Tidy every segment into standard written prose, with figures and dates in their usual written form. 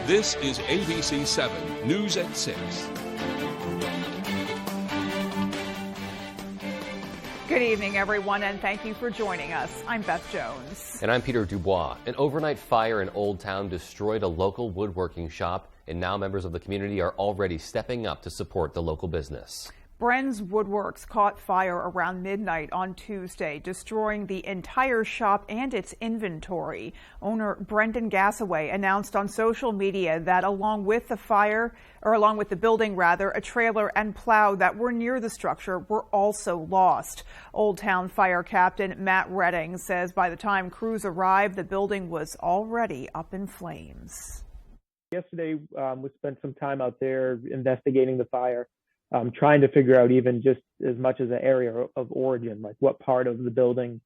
This is ABC 7 News at 6. Good evening, everyone, and thank you for joining us. I'm Beth Jones. And I'm Peter Dubois. An overnight fire in Old Town destroyed a local woodworking shop, and now members of the community are already stepping up to support the local business. Bren's Woodworks caught fire around midnight on Tuesday, destroying the entire shop and its inventory. Owner Brendan Gassaway announced on social media that along with the building, a trailer and plow that were near the structure were also lost. Old Town Fire Captain Matt Redding says by the time crews arrived, the building was already up in flames. Yesterday, we spent some time out there investigating the fire. Trying to figure out even just as much as an area of origin, like what part of the building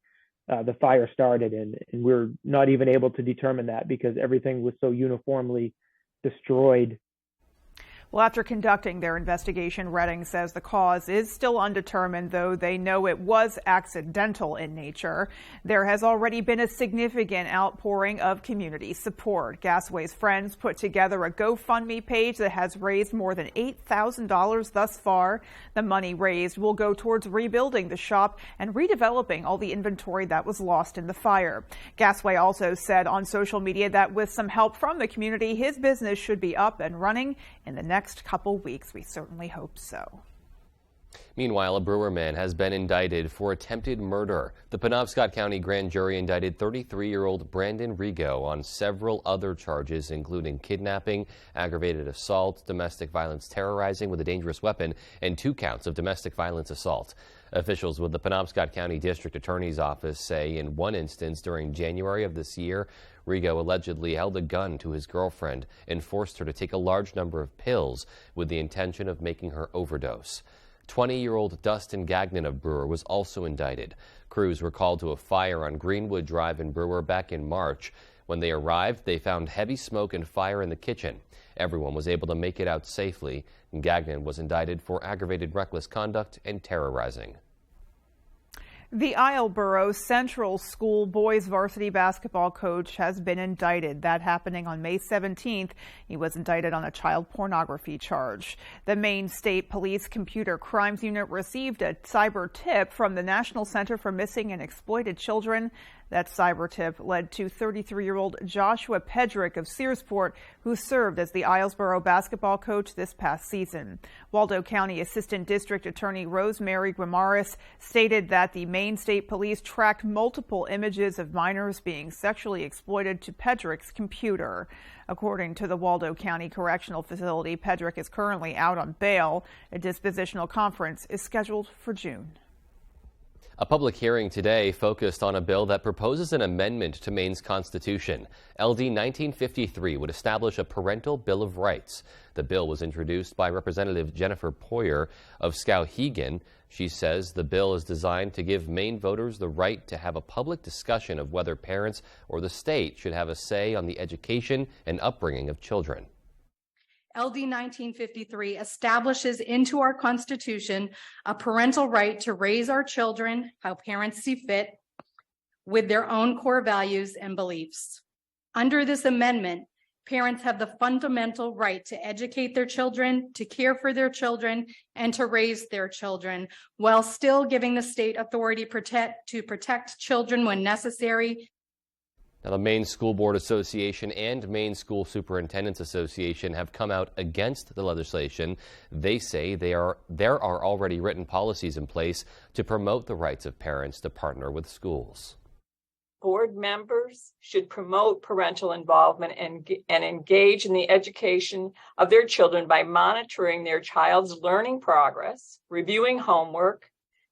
the fire started in. And we're not even able to determine that because everything was so uniformly destroyed. Well, after conducting their investigation, Redding says the cause is still undetermined, though they know it was accidental in nature. There has already been a significant outpouring of community support. Gassaway's friends put together a GoFundMe page that has raised more than $8,000 thus far. The money raised will go towards rebuilding the shop and redeveloping all the inventory that was lost in the fire. Gassaway also said on social media that with some help from the community, his business should be up and running in the next couple weeks. We certainly hope so. Meanwhile, a Brewer man has been indicted for attempted murder. The Penobscot County grand jury indicted 33-year-old Brandon Rigo on several other charges, including kidnapping, aggravated assault, domestic violence terrorizing with a dangerous weapon, and 2 counts of domestic violence assault. Officials with the Penobscot County District Attorney's Office say in one instance during January of this year, Rigo allegedly held a gun to his girlfriend and forced her to take a large number of pills with the intention of making her overdose. 20-year-old Dustin Gagnon of Brewer was also indicted. Crews were called to a fire on Greenwood Drive in Brewer back in March. When they arrived, they found heavy smoke and fire in the kitchen. Everyone was able to make it out safely, and Gagnon was indicted for aggravated reckless conduct and terrorizing. The Islesboro Central School boys varsity basketball coach has been indicted. That happening on May 17th. He was indicted on a child pornography charge. The Maine State Police Computer Crimes Unit received a cyber tip from the National Center for Missing and Exploited Children. That cyber tip led to 33-year-old Joshua Pedrick of Searsport, who served as the Islesboro basketball coach this past season. Waldo County Assistant District Attorney Rosemary Guimaras stated that the Maine State Police tracked multiple images of minors being sexually exploited to Pedrick's computer. According to the Waldo County Correctional Facility, Pedrick is currently out on bail. A dispositional conference is scheduled for June. A public hearing today focused on a bill that proposes an amendment to Maine's Constitution. LD 1953 would establish a parental Bill of Rights. The bill was introduced by Representative Jennifer Poyer of Skowhegan. She says the bill is designed to give Maine voters the right to have a public discussion of whether parents or the state should have a say on the education and upbringing of children. LD 1953 establishes into our Constitution a parental right to raise our children how parents see fit with their own core values and beliefs. Under this amendment, parents have the fundamental right to educate their children, to care for their children, and to raise their children, while still giving the state authority to protect children when necessary. Now, the Maine School Board Association and Maine School Superintendents Association have come out against the legislation. They say there are already written policies in place to promote the rights of parents to partner with schools. Board members should promote parental involvement and engage in the education of their children by monitoring their child's learning progress, reviewing homework,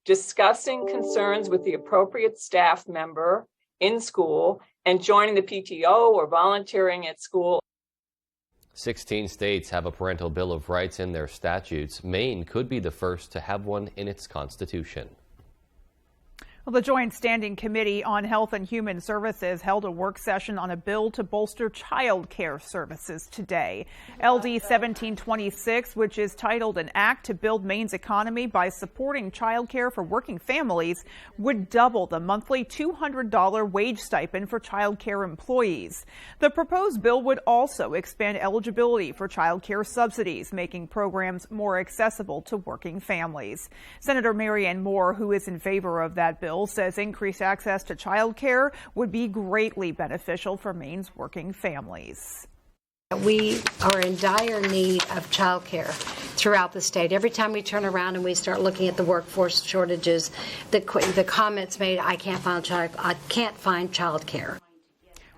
discussing concerns with the appropriate staff member in school, and joining the PTO or volunteering at school. 16 states have a parental Bill of Rights in their statutes. Maine could be the first to have one in its constitution. Well, the Joint Standing Committee on Health and Human Services held a work session on a bill to bolster child care services today. LD 1726, which is titled An Act to Build Maine's Economy by Supporting Child Care for Working Families, would double the monthly $200 wage stipend for child care employees. The proposed bill would also expand eligibility for child care subsidies, making programs more accessible to working families. Senator Marianne Moore, who is in favor of that bill, says increased access to child care would be greatly beneficial for Maine's working families. We are in dire need of child care throughout the state. Every time we turn around and we start looking at the workforce shortages, the comments made, I can't find child care.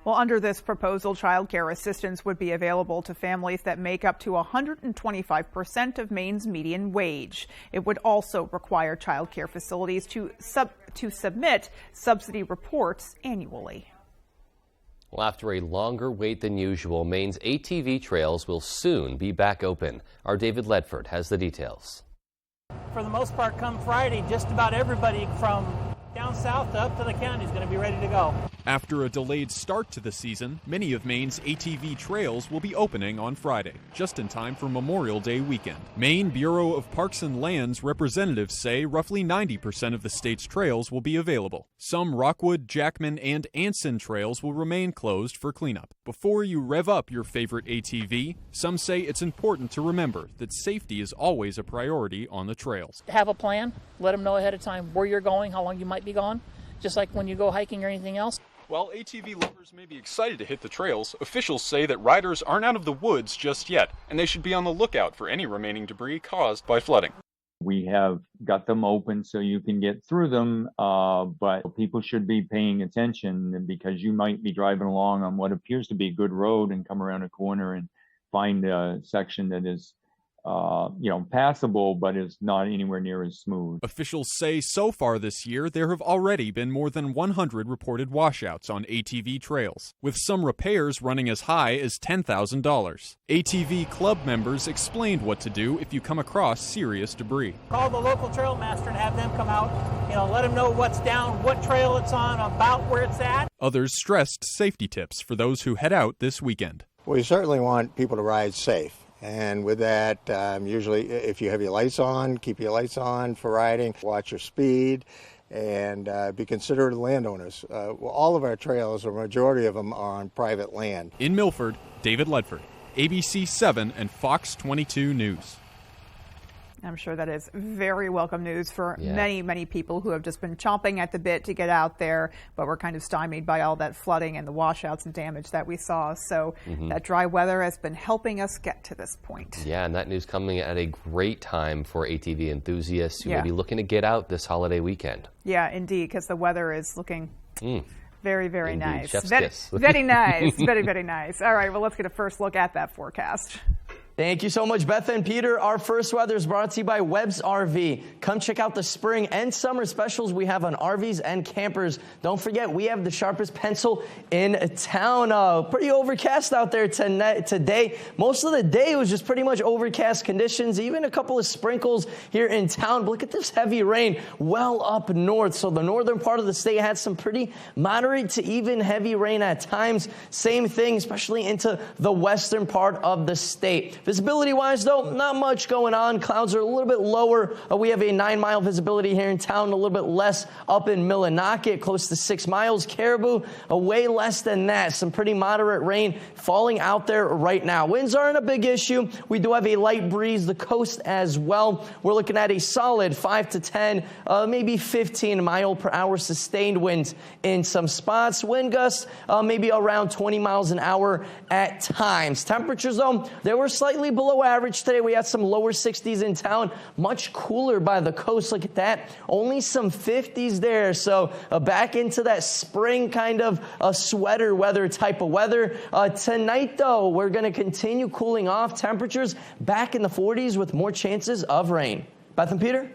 Well, under this proposal, child care assistance would be available to families that make up to 125% of Maine's median wage. It would also require child care facilities to submit subsidy reports annually. Well, after a longer wait than usual, Maine's ATV trails will soon be back open. Our David Ledford has the details. For the most part, come Friday, just about everybody from down south up to the county is going to be ready to go. After a delayed start to the season, many of Maine's ATV trails will be opening on Friday, just in time for Memorial Day weekend. Maine Bureau of Parks and Lands representatives say roughly 90% of the state's trails will be available. Some Rockwood, Jackman, and Anson trails will remain closed for cleanup. Before you rev up your favorite ATV, some say it's important to remember that safety is always a priority on the trails. Have a plan, let them know ahead of time where you're going, how long you might be gone, just like when you go hiking or anything else. While ATV lovers may be excited to hit the trails, officials say that riders aren't out of the woods just yet, and they should be on the lookout for any remaining debris caused by flooding. We have got them open so you can get through them, but people should be paying attention because you might be driving along on what appears to be a good road and come around a corner and find a section that is passable, but is not anywhere near as smooth. Officials say so far this year there have already been more than 100 reported washouts on ATV trails, with some repairs running as high as $10,000. ATV club members explained what to do if you come across serious debris. Call the local trail master and have them come out, let them know what's down, what trail it's on, about where it's at. Others stressed safety tips for those who head out this weekend. We certainly want people to ride safe. And with that, usually if you have your lights on, keep your lights on for riding, watch your speed, and be considerate of landowners. All of our trails, a majority of them, are on private land. In Milford, David Ledford, ABC 7 and Fox 22 News. I'm sure that is very welcome news for many, many people who have just been chomping at the bit to get out there, but were kind of stymied by all that flooding and the washouts and damage that we saw. So that dry weather has been helping us get to this point. Yeah, and that news coming at a great time for ATV enthusiasts who may be looking to get out this holiday weekend. Yeah, indeed, because the weather is looking very, very nice. Very nice. Very, very nice. All right, well, let's get a first look at that forecast. Thank you so much, Beth and Peter. Our first weather is brought to you by Webb's RV. Come check out the spring and summer specials we have on RVs and campers. Don't forget, we have the sharpest pencil in town. Pretty overcast out there today. Most of the day was just pretty much overcast conditions, even a couple of sprinkles here in town. But look at this heavy rain well up north. So the northern part of the state had some pretty moderate to even heavy rain at times. Same thing, especially into the western part of the state. Visibility-wise, though, not much going on. Clouds are a little bit lower. We have a 9-mile visibility here in town, a little bit less up in Millinocket, close to 6 miles. Caribou, way less than that. Some pretty moderate rain falling out there right now. Winds aren't a big issue. We do have a light breeze, the coast as well. We're looking at a solid 5 to 10, maybe 15 mile per hour sustained winds in some spots. Wind gusts, maybe around 20 miles an hour at times. Temperatures, though, they were slightly below average today. We had some lower 60s in town, much cooler by the coast. Look at that, only some 50s there. So back into that spring kind of sweater weather type of weather. Tonight, though, we're going to continue cooling off. Temperatures back in the 40s with more chances of rain. Beth and Peter?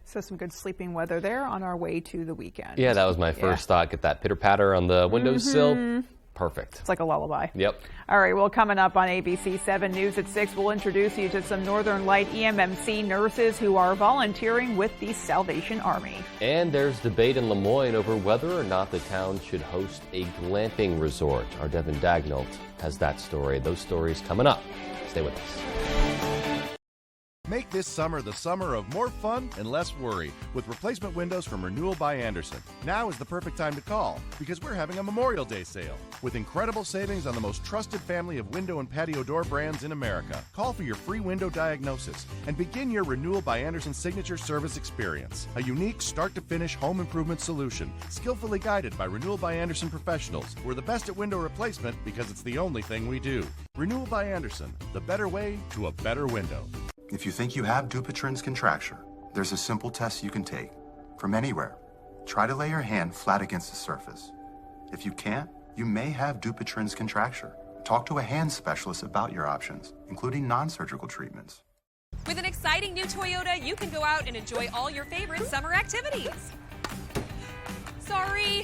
So some good sleeping weather there on our way to the weekend. Yeah, that was my first thought. Get that pitter patter on the windowsill. Perfect. It's like a lullaby. Yep. All right, well, coming up on ABC 7 News at 6, we'll introduce you to some Northern Light EMMC nurses who are volunteering with the Salvation Army. And there's debate in Lemoyne over whether or not the town should host a glamping resort. Our Devin Dagnall has that story. Those stories coming up. Stay with us. Make this summer the summer of more fun and less worry with replacement windows from Renewal by Andersen. Now is the perfect time to call because we're having a Memorial Day sale with incredible savings on the most trusted family of window and patio door brands in America. Call for your free window diagnosis and begin your Renewal by Andersen signature service experience. A unique start-to-finish home improvement solution, skillfully guided by Renewal by Andersen professionals. We're the best at window replacement because it's the only thing we do. Renewal by Andersen, the better way to a better window. If you think you have Dupuytren's contracture, there's a simple test you can take from anywhere. Try to lay your hand flat against the surface. If you can't, you may have Dupuytren's contracture. Talk to a hand specialist about your options, including non-surgical treatments. With an exciting new Toyota, you can go out and enjoy all your favorite summer activities. Sorry.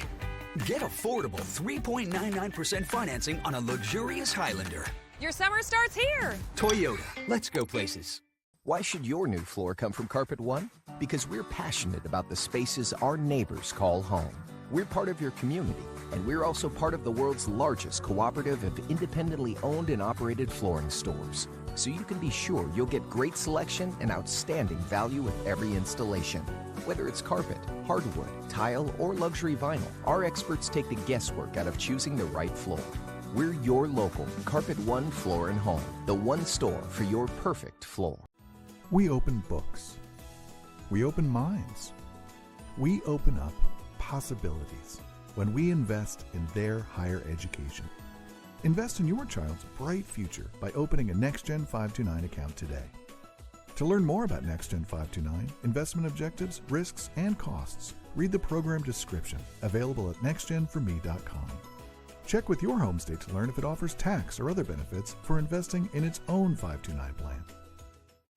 Get affordable 3.99% financing on a luxurious Highlander. Your summer starts here. Toyota, let's go places. Why should your new floor come from Carpet One? Because we're passionate about the spaces our neighbors call home. We're part of your community, and we're also part of the world's largest cooperative of independently owned and operated flooring stores. So you can be sure you'll get great selection and outstanding value with every installation. Whether it's carpet, hardwood, tile, or luxury vinyl, our experts take the guesswork out of choosing the right floor. We're your local Carpet One Floor and Home, the one store for your perfect floor. We open books. We open minds. We open up possibilities when we invest in their higher education. Invest in your child's bright future by opening a NextGen 529 account today. To learn more about NextGen 529, investment objectives, risks, and costs, read the program description available at nextgenforme.com. Check with your home state to learn if it offers tax or other benefits for investing in its own 529 plan.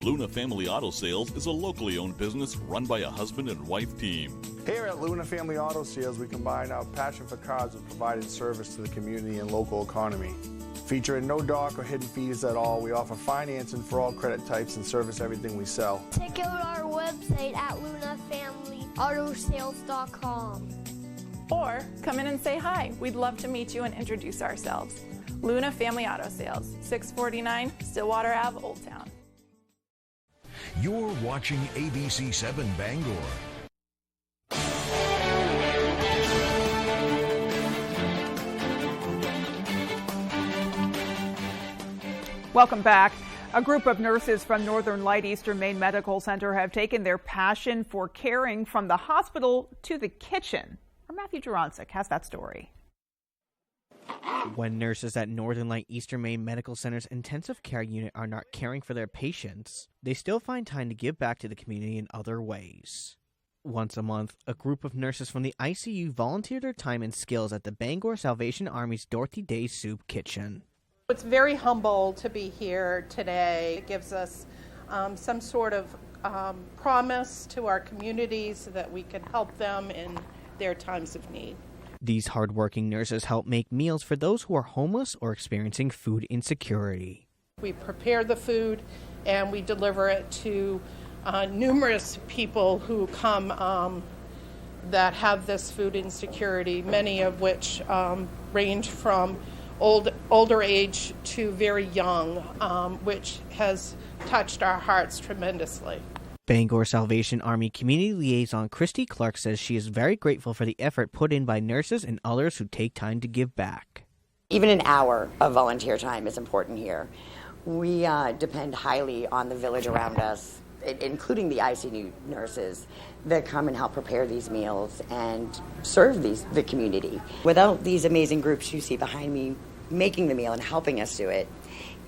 Luna Family Auto Sales is a locally owned business run by a husband and wife team. Here at Luna Family Auto Sales, we combine our passion for cars with providing service to the community and local economy. Featuring no dark or hidden fees at all, we offer financing for all credit types and service everything we sell. Check out our website at lunafamilyautosales.com. Or come in and say hi. We'd love to meet you and introduce ourselves. Luna Family Auto Sales, 649 Stillwater Ave, Old Town. You're watching ABC 7 Bangor. Welcome back. A group of nurses from Northern Light Eastern Maine Medical Center have taken their passion for caring from the hospital to the kitchen. Our Matthew Juroncic has that story. When nurses at Northern Light Eastern Maine Medical Center's intensive care unit are not caring for their patients, they still find time to give back to the community in other ways. Once a month, a group of nurses from the ICU volunteer their time and skills at the Bangor Salvation Army's Dorothy Day Soup Kitchen. It's very humble to be here today. It gives us some sort of promise to our communities so that we can help them in their times of need. These hardworking nurses help make meals for those who are homeless or experiencing food insecurity. We prepare the food and we deliver it to numerous people who come that have this food insecurity, many of which range from older age to very young, which has touched our hearts tremendously. Bangor Salvation Army Community Liaison Christy Clark says she is very grateful for the effort put in by nurses and others who take time to give back. Even an hour of volunteer time is important here. We depend highly on the village around us, including the ICU nurses that come and help prepare these meals and serve the community. Without these amazing groups you see behind me making the meal and helping us do it,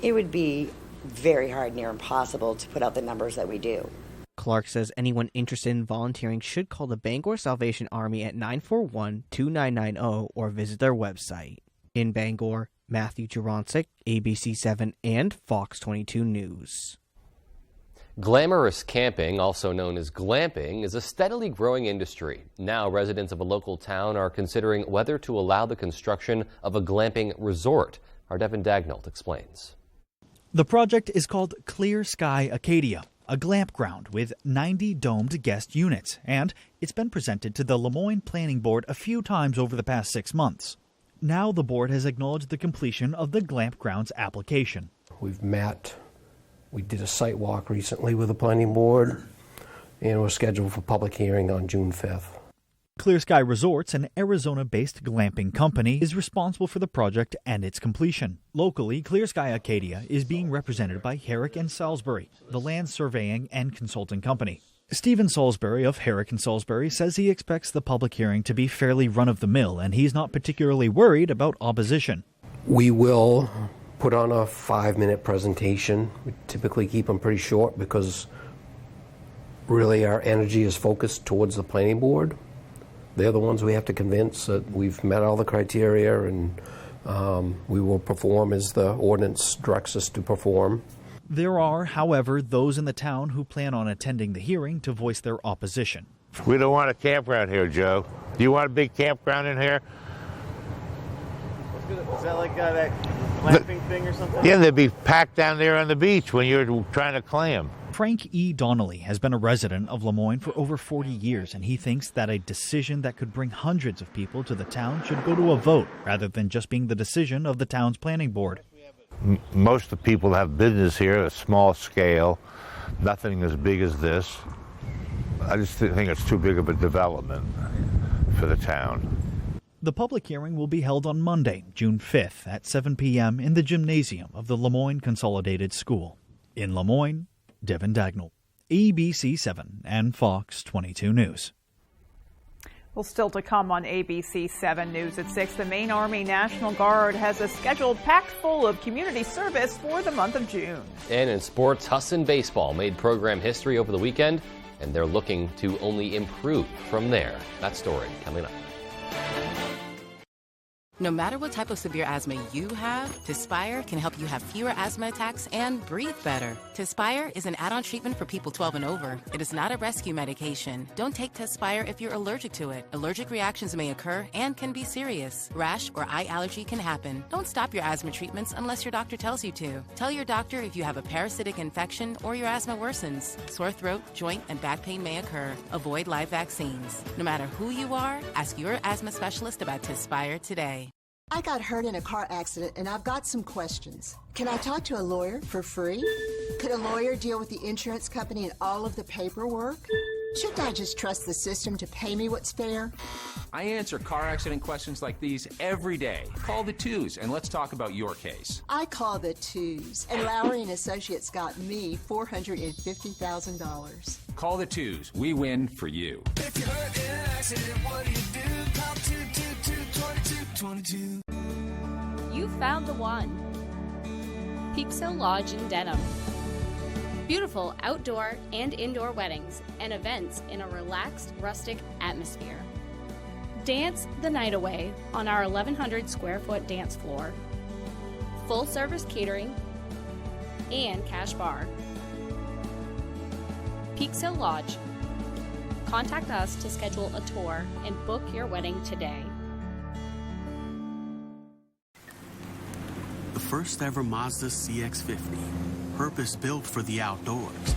it would be very hard, near impossible to put out the numbers that we do. Clark says anyone interested in volunteering should call the Bangor Salvation Army at 941-2990 or visit their website. In Bangor, Matthew Juroncic, ABC 7 and Fox 22 News. Glamorous camping, also known as glamping, is a steadily growing industry. Now, residents of a local town are considering whether to allow the construction of a glamping resort. Our Devin Dagnall explains. The project is called Clear Sky Acadia, a glamp ground with 90 domed guest units, and it's been presented to the Lemoyne Planning Board a few times over the past 6 months. Now the board has acknowledged the completion of the glamp grounds application. We've met. We did a site walk recently with the planning board, and we're scheduled for public hearing on June 5th. Clear Sky Resorts, an Arizona-based glamping company, is responsible for the project and its completion. Locally, Clear Sky Acadia is being represented by Herrick & Salisbury, the land surveying and consulting company. Stephen Salisbury of Herrick & Salisbury says he expects the public hearing to be fairly run-of-the-mill, and he's not particularly worried about opposition. We will put on a 5-minute presentation. We typically keep them pretty short because really our energy is focused towards the planning board. They're the ones we have to convince that we've met all the criteria, and we will perform as the ordinance directs us to perform. There are, however, those in the town who plan on attending the hearing to voice their opposition. We don't want a campground here, Joe. Do you want a big campground in here? Is that like that glamping thing or something? Yeah, they'd be packed down there on the beach when you're trying to clam. Frank E. Donnelly has been a resident of Lemoyne for over 40 years, and he thinks that a decision that could bring hundreds of people to the town should go to a vote rather than just being the decision of the town's planning board. Most of the people have business here at a small scale, nothing as big as this. I just think it's too big of a development for the town. The public hearing will be held on Monday, June 5th at 7 p.m. in the gymnasium of the Lemoyne Consolidated School. In Lemoyne, Devin Dagnall, ABC 7 and Fox 22 News. Well, still to come on ABC 7 News at 6, the Maine Army National Guard has a schedule packed full of community service for the month of June. And in sports, Husson Baseball made program history over the weekend, and they're looking to only improve from there. That story coming up. No matter what type of severe asthma you have, Tespire can help you have fewer asthma attacks and breathe better. Tespire is an add-on treatment for people 12 and over. It is not a rescue medication. Don't take Tespire if you're allergic to it. Allergic reactions may occur and can be serious. Rash or eye allergy can happen. Don't stop your asthma treatments unless your doctor tells you to. Tell your doctor if you have a parasitic infection or your asthma worsens. Sore throat, joint, and back pain may occur. Avoid live vaccines. No matter who you are, ask your asthma specialist about Tespire today. I got hurt in a car accident and I've got some questions. Can I talk to a lawyer for free? Could a lawyer deal with the insurance company and all of the paperwork? Shouldn't I just trust the system to pay me what's fair? I answer car accident questions like these every day. Call the Twos and let's talk about your case. I call the Twos, and Lowry and Associates got me $450,000. Call the Twos. We win for you. If you're hurt in an accident, what do you do? Call 222-2222. You found the one. Peaks Hill Lodge in Denham. Beautiful outdoor and indoor weddings and events in a relaxed, rustic atmosphere. Dance the night away on our 1,100 square foot dance floor. Full service catering and cash bar. Peaks Hill Lodge. Contact us to schedule a tour and book your wedding today. The first ever Mazda CX-50, purpose-built for the outdoors.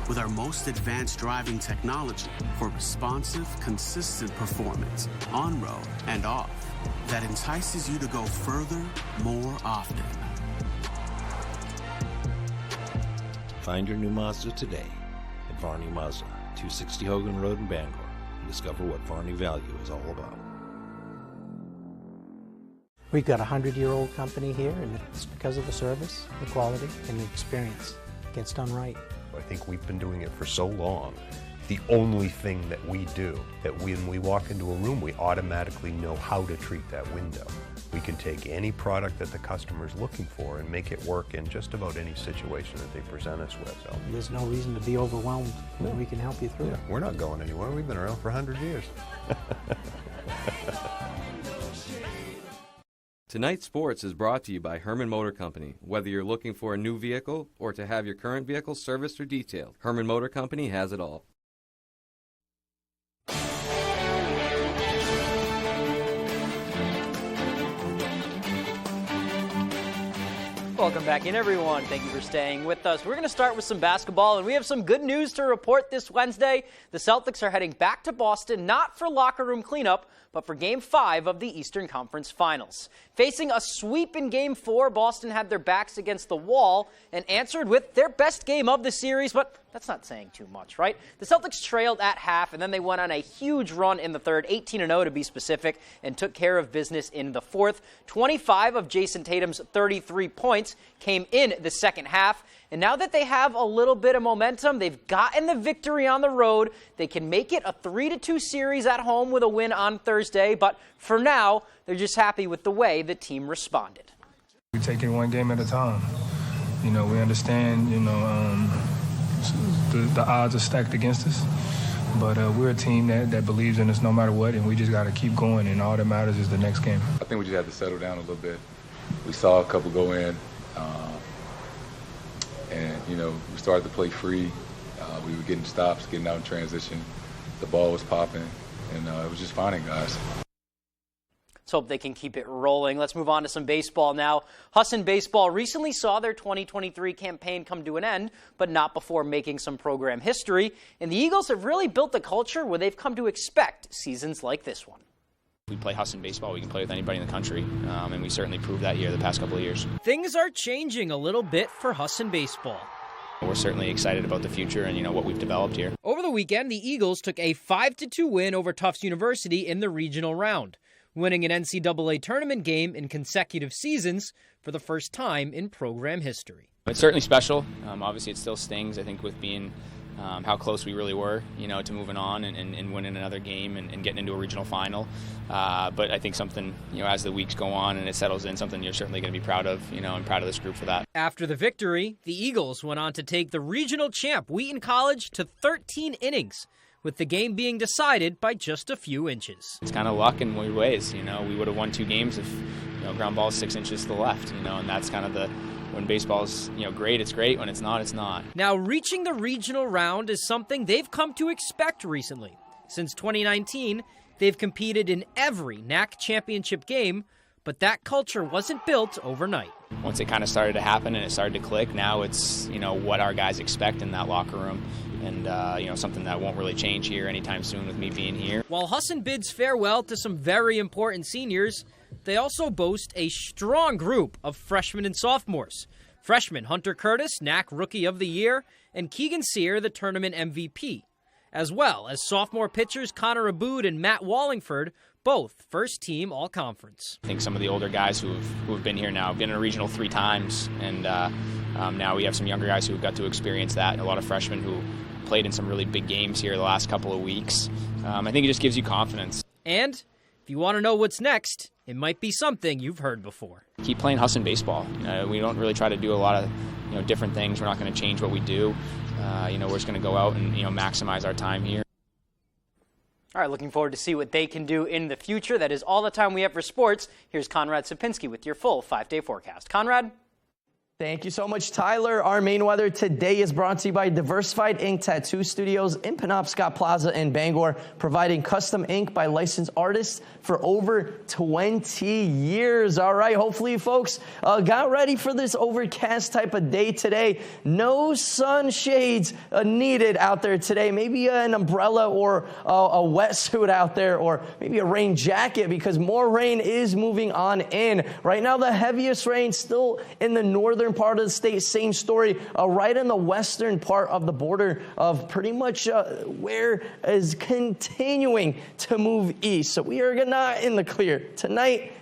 With our most advanced driving technology for responsive, consistent performance, on-road and off, that entices you to go further, more often. Find your new Mazda today at Varney Mazda, 260 Hogan Road in Bangor, and discover what Varney value is all about. We've got a 100-year-old company here, and it's because of the service, the quality, and the experience. It gets done right. I think we've been doing it for so long. The only thing that we do, that when we walk into a room, we automatically know how to treat that window. We can take any product that the customer's looking for and make it work in just about any situation that they present us with. So There's no reason to be overwhelmed when we can help you through it. We're not going anywhere. We've been around for 100 years. Tonight's Sports is brought to you by Herman Motor Company. Whether you're looking for a new vehicle or to have your current vehicle serviced or detailed, Herman Motor Company has it all. Welcome back in, everyone. Thank you for staying with us. We're going to start with some basketball, and we have some good news to report this Wednesday. The Celtics are heading back to Boston, not for locker room cleanup, but for Game 5 of the Eastern Conference Finals. Facing a sweep in Game 4, Boston had their backs against the wall and answered with their best game of the series, but that's not saying too much, right? The Celtics trailed at half, and then they went on a huge run in the third, 18-0 to be specific, and took care of business in the fourth. 25 of Jason Tatum's 33 points came in the second half. And now that they have a little bit of momentum, they've gotten the victory on the road. They can make it a 3-2 series at home with a win on Thursday. But for now, they're just happy with the way the team responded. We take it one game at a time. We understand, the odds are stacked against us. But we're a team that believes in us no matter what, and we just got to keep going, and all that matters is the next game. I think we just have to settle down a little bit. We saw a couple go in. And, we started to play free. We were getting stops, getting out in transition. The ball was popping, and it was just finding guys. Let's hope they can keep it rolling. Let's move on to some baseball now. Husson Baseball recently saw their 2023 campaign come to an end, but not before making some program history. And the Eagles have really built a culture where they've come to expect seasons like this one. We play Husson Baseball, we can play with anybody in the country, and we certainly proved that here the past couple of years. Things are changing a little bit for Husson Baseball. We're certainly excited about the future and, what we've developed here. Over the weekend, the Eagles took a 5-2 win over Tufts University in the regional round, winning an NCAA tournament game in consecutive seasons for the first time in program history. It's certainly special. Obviously, it still stings, I think, with being how close we really were, to moving on and winning another game and getting into a regional final. But I think something, as the weeks go on and it settles in, something you're certainly going to be proud of, and proud of this group for that. After the victory, the Eagles went on to take the regional champ Wheaton College to 13 innings, with the game being decided by just a few inches. It's kind of luck in weird ways, we would have won 2 games if, ground ball is 6 inches to the left, and that's kind of when baseball's, great, it's great. When it's not, it's not. Now, reaching the regional round is something they've come to expect recently. Since 2019, they've competed in every NAC championship game, but that culture wasn't built overnight. Once it kind of started to happen and it started to click, now it's, what our guys expect in that locker room. And, something that won't really change here anytime soon with me being here. While Husson bids farewell to some very important seniors, they also boast a strong group of freshmen and sophomores. Freshman Hunter Curtis, NAC Rookie of the Year, and Keegan Sear, the tournament MVP, as well as sophomore pitchers Connor Abood and Matt Wallingford, both first-team All-Conference. I think some of the older guys who have been here now have been in a regional 3 times, and now we have some younger guys who got to experience that, and a lot of freshmen who played in some really big games here the last couple of weeks. I think it just gives you confidence. And if you want to know what's next, it might be something you've heard before. Keep playing Husson Baseball. We don't really try to do a lot of different things. We're not going to change what we do. We're just going to go out and maximize our time here. All right, looking forward to see what they can do in the future. That is all the time we have for sports. Here's Conrad Sapinski with your full 5-day forecast. Conrad? Thank you so much, Tyler. Our main weather today is brought to you by Diversified Ink Tattoo Studios in Penobscot Plaza in Bangor, providing custom ink by licensed artists for over 20 years. All right, hopefully you folks got ready for this overcast type of day today. No sunshades needed out there today. Maybe an umbrella or a wetsuit out there, or maybe a rain jacket, because more rain is moving on in. Right now, the heaviest rain still in the northern part of the state. Same story right in the western part of the border of pretty much where is continuing to move east. So we are not in the clear tonight.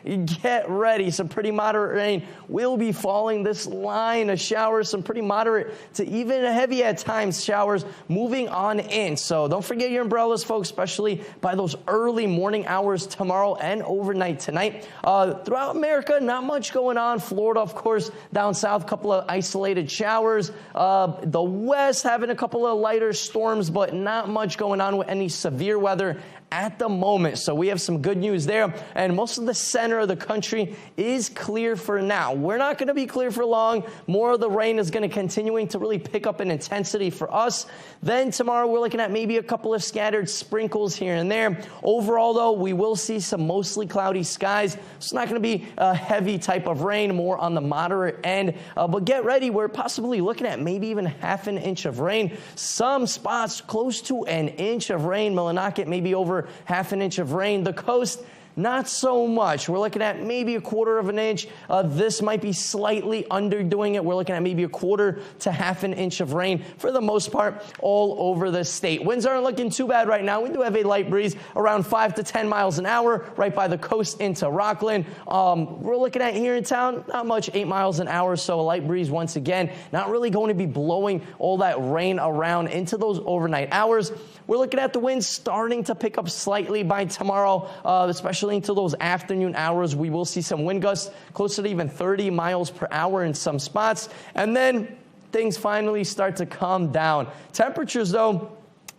Get ready. Some pretty moderate rain will be falling. This line of showers, some pretty moderate to even heavy at times showers moving on in. So don't forget your umbrellas, folks, especially by those early morning hours tomorrow and overnight tonight. Throughout America, not much going on. Florida, of course, down south, a couple of isolated showers. The west having a couple of lighter storms, but not much going on with any severe weather at the moment. So we have some good news there. And most of the center of the country is clear for now. We're not going to be clear for long. More of the rain is going to continuing to really pick up in intensity for us. Then tomorrow we're looking at maybe a couple of scattered sprinkles here and there. Overall, though, we will see some mostly cloudy skies. It's not going to be a heavy type of rain, more on the moderate end. But get ready. We're possibly looking at maybe even half an inch of rain. Some spots close to an inch of rain. Millinocket maybe over half an inch of rain. The coast, not so much. We're looking at maybe a quarter of an inch. This might be slightly underdoing it. We're looking at maybe a quarter to half an inch of rain for the most part all over the state. Winds aren't looking too bad right now. We do have a light breeze around 5 to 10 miles an hour right by the coast into Rockland. We're looking at here in town, not much, 8 miles an hour. So a light breeze once again, not really going to be blowing all that rain around into those overnight hours. We're looking at the winds starting to pick up slightly by tomorrow, especially into those afternoon hours. We will see some wind gusts closer to even 30 miles per hour in some spots. And then things finally start to calm down. Temperatures, though,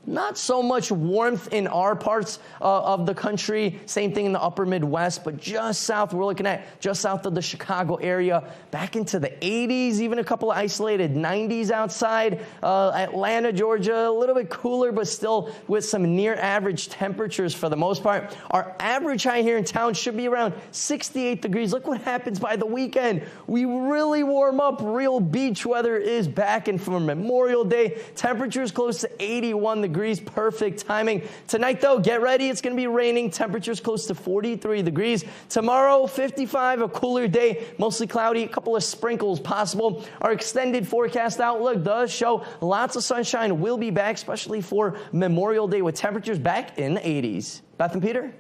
not so much warmth in our parts of the country. Same thing in the upper Midwest, but just south, we're looking at just south of the Chicago area, back into the 80s, even a couple of isolated 90s outside. Atlanta, Georgia, a little bit cooler, but still with some near average temperatures for the most part. Our average high here in town should be around 68 degrees. Look what happens by the weekend. We really warm up. Real beach weather is back, and for Memorial Day, temperatures close to 81 degrees. Perfect timing. Tonight, though, get ready. It's going to be raining. Temperatures close to 43 degrees. Tomorrow, 55, a cooler day, mostly cloudy, a couple of sprinkles possible. Our extended forecast outlook does show lots of sunshine will be back, especially for Memorial Day with temperatures back in the 80s. Beth and Peter?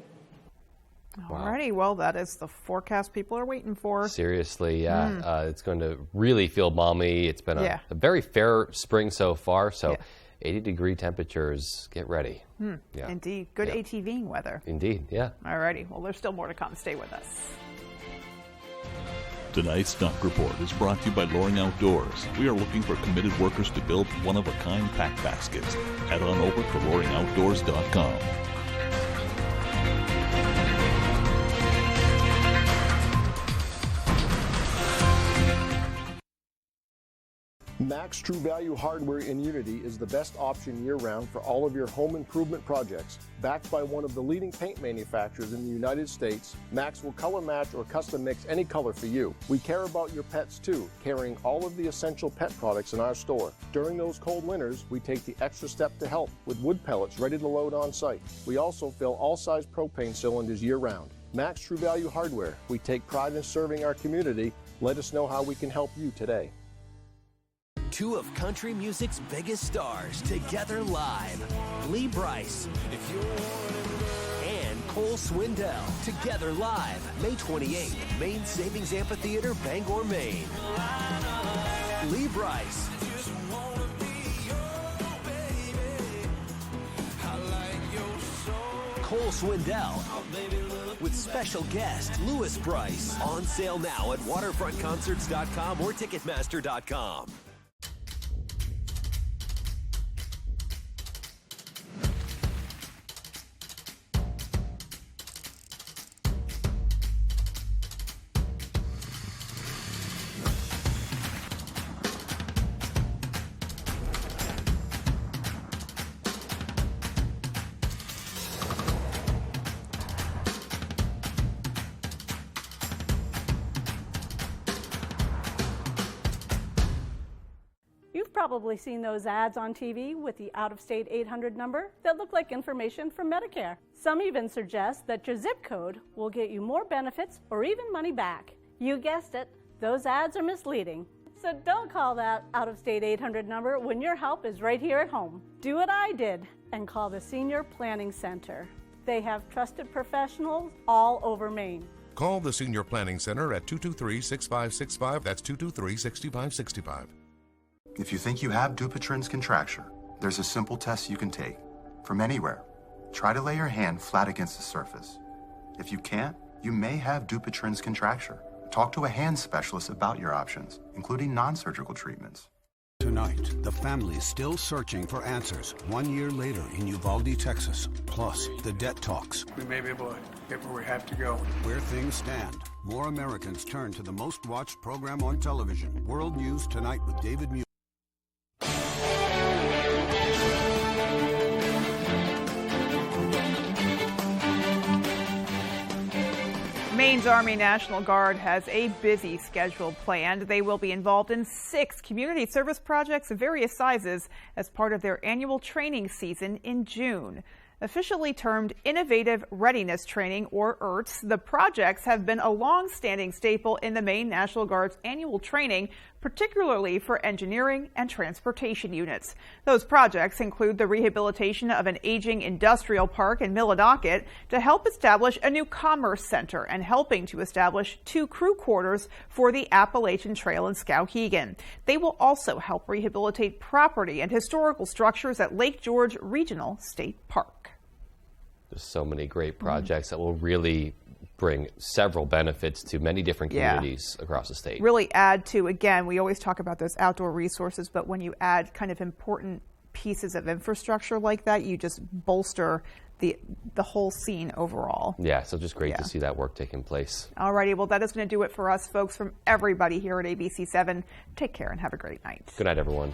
Alrighty, well, that is the forecast people are waiting for. Seriously, yeah. It's going to really feel balmy. It's been a very fair spring so far, so 80-degree temperatures. Get ready. Yeah. Indeed. Good ATVing weather. Indeed, yeah. Alrighty, well, there's still more to come. Stay with us. Tonight's Stock Report is brought to you by Loring Outdoors. We are looking for committed workers to build one-of-a-kind pack baskets. Head on over to loringoutdoors.com. Max True Value Hardware in Unity is the best option year-round for all of your home improvement projects. Backed by one of the leading paint manufacturers in the United States, Max will color match or custom mix any color for you. We care about your pets too, carrying all of the essential pet products in our store. During those cold winters, we take the extra step to help with wood pellets ready to load on site. We also fill all size propane cylinders year-round. Max True Value Hardware. We take pride in serving our community. Let us know how we can help you today. Two of country music's biggest stars together live. Lee Brice and Cole Swindell together live. May 28th, Maine Savings Amphitheater, Bangor, Maine. Lee Brice. Cole Swindell with special guest Louis Brice. On sale now at waterfrontconcerts.com or ticketmaster.com. You've probably seen those ads on TV with the out-of-state 800 number that look like information from Medicare. Some even suggest that your zip code will get you more benefits or even money back. You guessed it, those ads are misleading. So don't call that out-of-state 800 number when your help is right here at home. Do what I did and call the Senior Planning Center. They have trusted professionals all over Maine. Call the Senior Planning Center at 223-6565. That's 223-6565. If you think you have Dupuytren's contracture, there's a simple test you can take. From anywhere, try to lay your hand flat against the surface. If you can't, you may have Dupuytren's contracture. Talk to a hand specialist about your options, including non-surgical treatments. tonight. The family's still searching for answers 1 year later in Uvalde, Texas. Plus, the debt talks. We may be able to get where we have to go. Where things stand, more Americans turn to the most watched program on television. World News Tonight with David Muir. Maine's Army National Guard has a busy schedule planned. They will be involved in 6 community service projects of various sizes as part of their annual training season in June. Officially termed Innovative Readiness Training, or IRTS, the projects have been a long-standing staple in the Maine National Guard's annual training, particularly for engineering and transportation units. Those projects include the rehabilitation of an aging industrial park in Millinocket to help establish a new commerce center and helping to establish 2 crew quarters for the Appalachian Trail in Skowhegan. They will also help rehabilitate property and historical structures at Lake George Regional State Park. There's so many great projects that will really bring several benefits to many different communities across the state. Really add to, again, we always talk about those outdoor resources, but when you add kind of important pieces of infrastructure like that, you just bolster the whole scene overall. Yeah, so just great to see that work taking place. Alrighty, well, that is going to do it for us, folks, from everybody here at ABC7. Take care and have a great night. Good night, everyone.